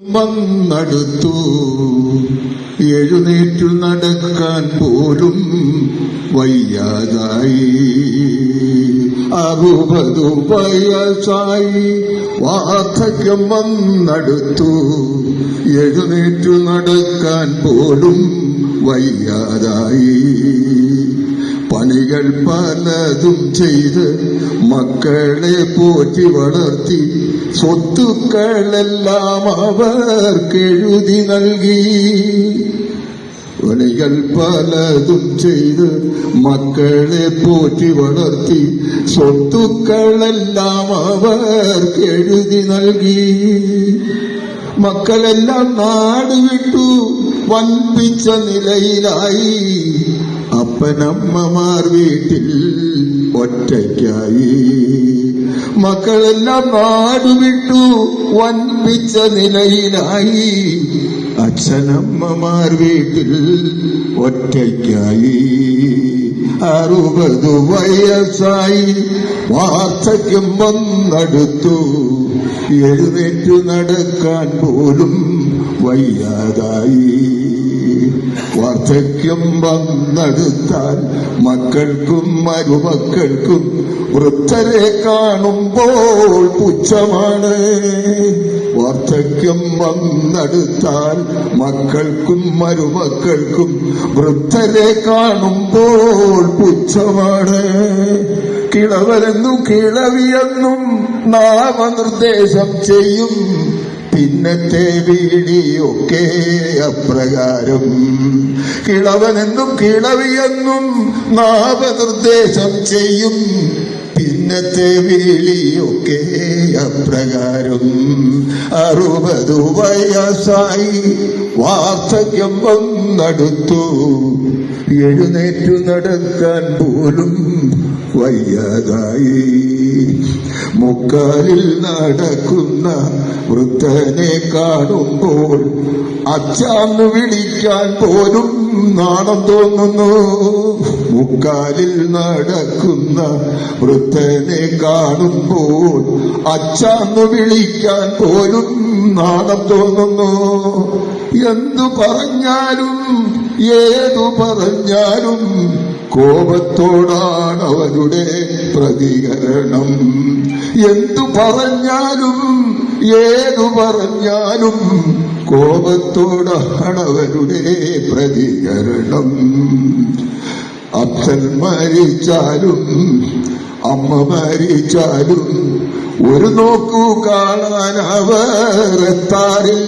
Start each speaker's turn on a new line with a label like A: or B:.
A: വന്നടുത്തു എഴുന്നേറ്റു നടക്കാൻ പോലും വയ്യാതായി. 60 വയസ്സായി വാർദ്ധക്യം വന്നടുത്തു എഴുന്നേറ്റു നടക്കാൻ പോലും വയ്യാതായി. പണികൾ പലതും ചെയ്ത് മക്കളെ പോറ്റി വളർത്തി സ്വത്തുക്കളെല്ലാം അവർക്കെഴുതി നൽകി. പണികൾ പലതും ചെയ്ത് മക്കളെ പോറ്റി വളർത്തി സ്വത്തുക്കളെല്ലാം അവർക്കെഴുതി നൽകി. മക്കളെല്ലാം നാട് വിട്ടു വൻപിച്ച നിലയിലായി. അപ്പനമ്മമാർ വീട്ടിൽ ഒറ്റയ്ക്കായി. മക്കളെല്ലാം നാടുവിട്ടു വൻപിച്ച നിലയിലായി. അച്ഛനമ്മമാർ വീട്ടിൽ ഒറ്റയ്ക്കായി. 60 വയസ്സായി വാർദ്ധക്യം വന്നടുത്തു എഴുന്നേറ്റു നടക്കാൻ പോലും വയ്യാതായി. വാർദ്ധക്യം വന്നെടുത്താൽ മക്കൾക്കും മരുമക്കൾക്കും വൃദ്ധരെ കാണുമ്പോൾ പുച്ഛമാണ്. വാർദ്ധക്യം വന്നെടുത്താൽ മക്കൾക്കും മരുമക്കൾക്കും വൃദ്ധരെ കാണുമ്പോൾ പുച്ഛമാണ്. കിളവനെന്നും കിളവിയെന്നും നാമനിർദ്ദേശം ചെയ്യും. പിന്നത്തെ വീടിയൊക്കെ അപ്രകാരം. കിളവനെന്നും കിളവിയെന്നും നാമനിർദ്ദേശം ചെയ്യും. പിന്നത്തെ വീളിയൊക്കെ അപ്രകാരം. 60 വയസ്സായി വാർദ്ധക്യം വന്നടുത്തു എഴുന്നേറ്റു നടക്കാൻ പോലും വയ്യാതായി. മുക്കാലിൽ നടക്കുന്ന വൃദ്ധനെ കാണുമ്പോൾ അച്ഛാന്ന് വിളിക്കാൻ പോലും നാണം തോന്നുന്നു. മുക്കാലിൽ നടക്കുന്ന വൃദ്ധനെ കാണുമ്പോൾ അച്ഛാന്ന് വിളിക്കാൻ പോലും നാണം തോന്നുന്നു. എന്തു പറഞ്ഞാലും ഏതു പറഞ്ഞാലും കോപത്തോടാണ് അവരുടെ പ്രതികരണം. എന്തു പറഞ്ഞാലും ഏതു പറഞ്ഞാലും കോപത്തോടാണ് അവരുടെ പ്രതികരണം. അച്ഛൻ മരിച്ചാലും അമ്മ മരിച്ചാലും ഒരു നോക്കു കാണാൻ അവർ എത്താറില്ല.